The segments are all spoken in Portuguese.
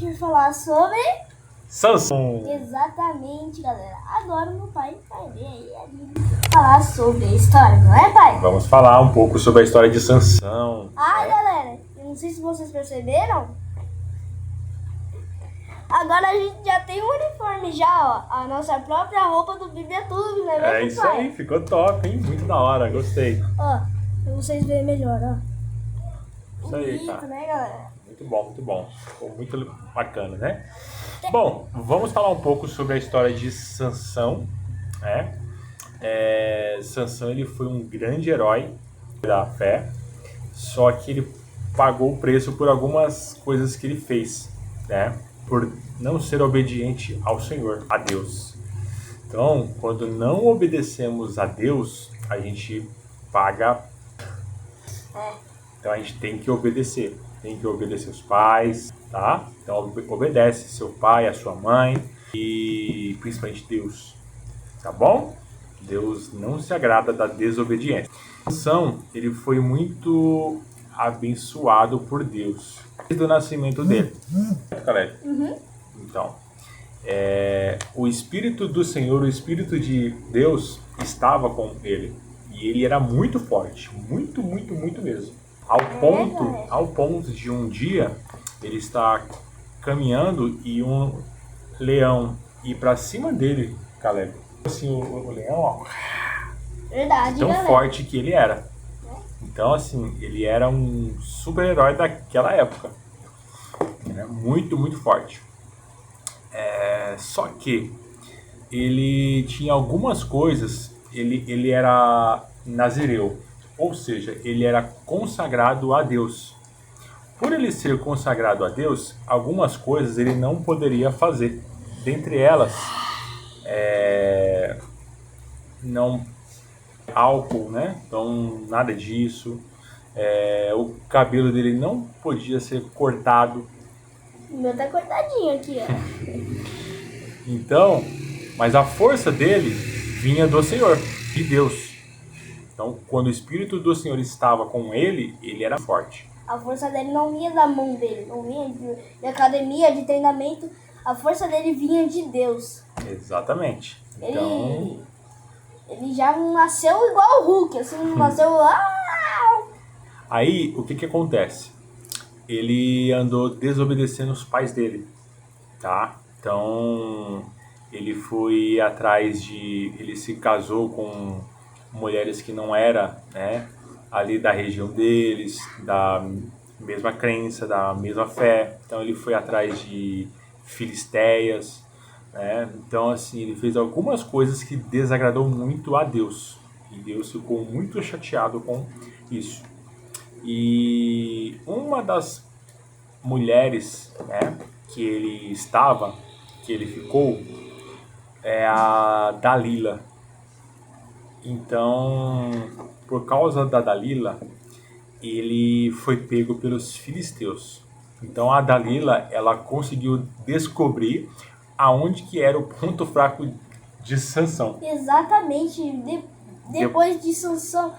vai falar sobre Sansão. Exatamente, galera. Agora meu pai vai ler aí a Bíblia, falar sobre a história, não é, pai? Vamos falar um pouco sobre a história de Sansão. Galera, eu não sei se vocês perceberam. Agora a gente já tem um uniforme já, ó. A nossa própria roupa do Bíblia Tudo, né, É mesmo, isso pai? aí, ficou top, hein? Muito da hora, gostei. Ó, pra vocês verem melhor, ó. Isso aí, Bonito, cara. né, galera? Muito bom, muito bom. Ficou muito bacana, né? Bom, vamos falar um pouco sobre a história de Sansão, né? Sansão, ele foi um grande herói da fé, só que ele pagou o preço por algumas coisas que ele fez, né? Por não ser obediente ao Senhor, a Deus. Então, quando não obedecemos a Deus, a gente paga. Então a gente tem que obedecer os pais, tá? Então obedece seu pai, a sua mãe e principalmente Deus, tá bom? Deus não se agrada da desobediência. Sansão, ele foi muito abençoado por Deus desde o nascimento dele. Caleb? Então, o Espírito do Senhor, o Espírito de Deus estava com ele. E ele era muito forte, muito, muito, muito mesmo. Ao ponto de um dia ele estar caminhando e um leão ir para cima dele, Caleb. Assim, o leão, ó, Verdade, tão galera. forte que ele era. Então, assim, ele era um super-herói daquela época. Né? Muito, muito forte. Só que ele tinha algumas coisas, ele era nazireu, ou seja, ele era consagrado a Deus. Por ele ser consagrado a Deus, algumas coisas ele não poderia fazer. Dentre elas, não álcool, né? Então nada disso. O cabelo dele não podia ser cortado. O meu tá cortadinho aqui, ó. Então, mas a força dele vinha do Senhor, de Deus. Então, quando o Espírito do Senhor estava com ele, ele era forte. A força dele não vinha da mão dele, não vinha de academia, de treinamento. A força dele vinha de Deus. Exatamente. Então, Ele já nasceu igual o Hulk, assim, nasceu... aí o que acontece? Ele andou desobedecendo os pais dele, tá? Então, ele foi atrás de... Ele se casou com mulheres que não eram, né, ali da região deles, da mesma crença, da mesma fé. Então, ele foi atrás de filisteias, né? Então, assim, ele fez algumas coisas que desagradou muito a Deus. E Deus ficou muito chateado com isso. E uma das mulheres, né, que ele ficou, é a Dalila. Então, por causa da Dalila, ele foi pego pelos filisteus. Então a Dalila, ela conseguiu descobrir aonde que era o ponto fraco de Sansão. Exatamente. Depois de Sansão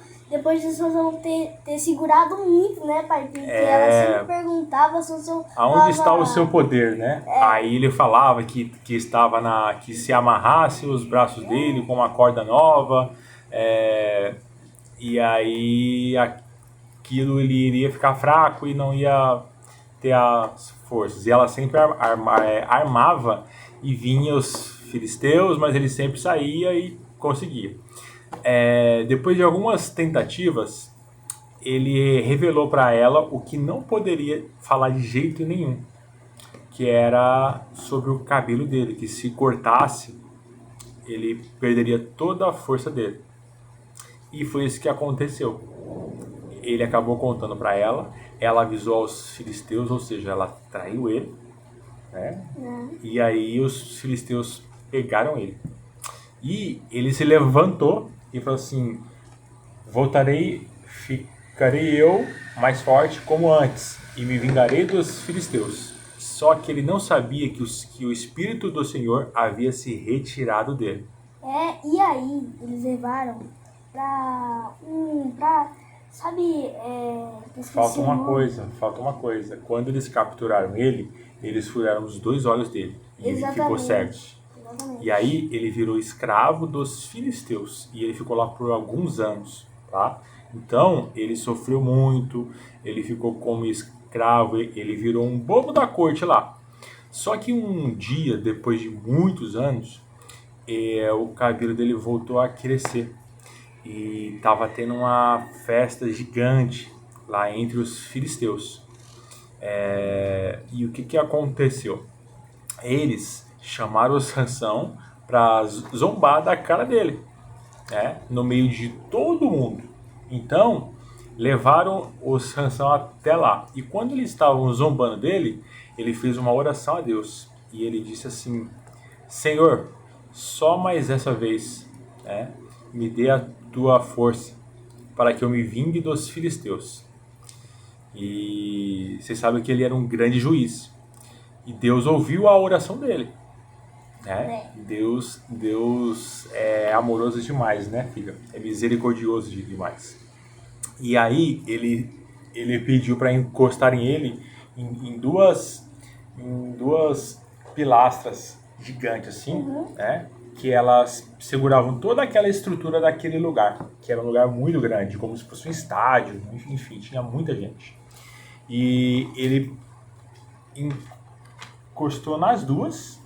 ter segurado muito, né, pai? Porque ela sempre perguntava, Sansão... Aonde está o seu poder, né? Aí ele falava que estava que se amarrasse os braços dele com uma corda nova, e aí aquilo ele iria ficar fraco e não ia ter as forças. E ela sempre armava e vinha os filisteus, mas ele sempre saía e conseguia. Depois de algumas tentativas, ele revelou para ela o que não poderia falar de jeito nenhum, que era sobre o cabelo dele, que se cortasse, ele perderia toda a força dele. E foi isso que aconteceu. Ele acabou contando para ela, ela avisou aos filisteus, ou seja, ela traiu ele, né? E aí os filisteus pegaram ele. E ele se levantou e falou assim: ficarei eu mais forte como antes, e me vingarei dos filisteus. Só que ele não sabia que o Espírito do Senhor havia se retirado dele. E aí eles levaram pra sabe, Falta uma coisa. Quando eles capturaram ele, eles furaram os 2 olhos dele. E ele ficou cego. Exatamente. E aí ele virou escravo dos filisteus. E ele ficou lá por alguns anos, tá? Então ele sofreu muito, ele ficou como escravo, ele virou um bobo da corte lá. Só que um dia, depois de muitos anos, o cabelo dele voltou a crescer. E estava tendo uma festa gigante lá entre os filisteus. E o que aconteceu? Eles chamaram o Sansão para zombar da cara dele, né? No meio de todo mundo. Então, levaram o Sansão até lá. E quando eles estavam zombando dele, ele fez uma oração a Deus. E ele disse assim: Senhor, só mais essa vez, né, me dê a tua força para que eu me vingue dos filisteus. E vocês sabem que ele era um grande juiz. E Deus ouviu a oração dele. Né? Deus é amoroso demais, né, filha? É misericordioso demais. E aí ele pediu para encostarem ele em duas pilastras gigantes assim, né? Que elas seguravam toda aquela estrutura daquele lugar, que era um lugar muito grande, como se fosse um estádio, enfim, tinha muita gente. E ele encostou nas duas,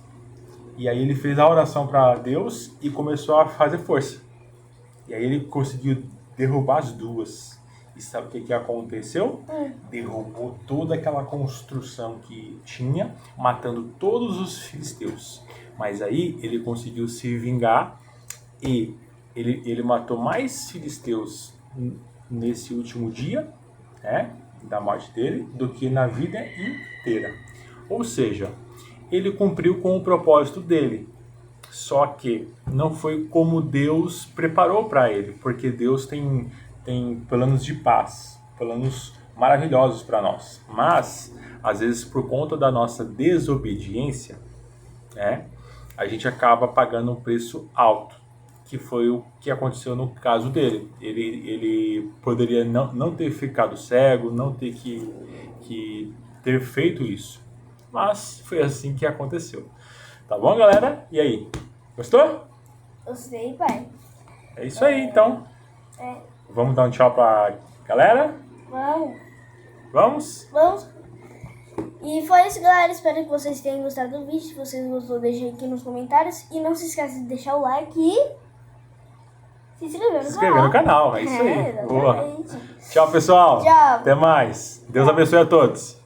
e aí ele fez a oração para Deus e começou a fazer força. E aí ele conseguiu derrubar as duas. E sabe o que aconteceu? Derrubou toda aquela construção que tinha, matando todos os filisteus. Mas aí ele conseguiu se vingar e ele matou mais filisteus nesse último dia, né, da morte dele, do que na vida inteira. Ou seja, ele cumpriu com o propósito dele. Só que não foi como Deus preparou para ele, porque Deus tem planos de paz, planos maravilhosos para nós. Mas, às vezes, por conta da nossa desobediência, né, a gente acaba pagando um preço alto, que foi o que aconteceu no caso dele. Ele poderia não ter ficado cego, não ter que ter feito isso. Mas foi assim que aconteceu. Tá bom, galera? E aí? Gostou? Gostei, pai. É isso aí, então. Vamos dar um tchau pra galera? Vamos. Vamos? Vamos. E foi isso, galera. Espero que vocês tenham gostado do vídeo. Se vocês gostou, deixem aqui nos comentários. E não se esqueça de deixar o like e se inscrever no canal. É isso aí. Exatamente. Boa. Tchau, pessoal. Tchau. Até mais. Deus abençoe a todos.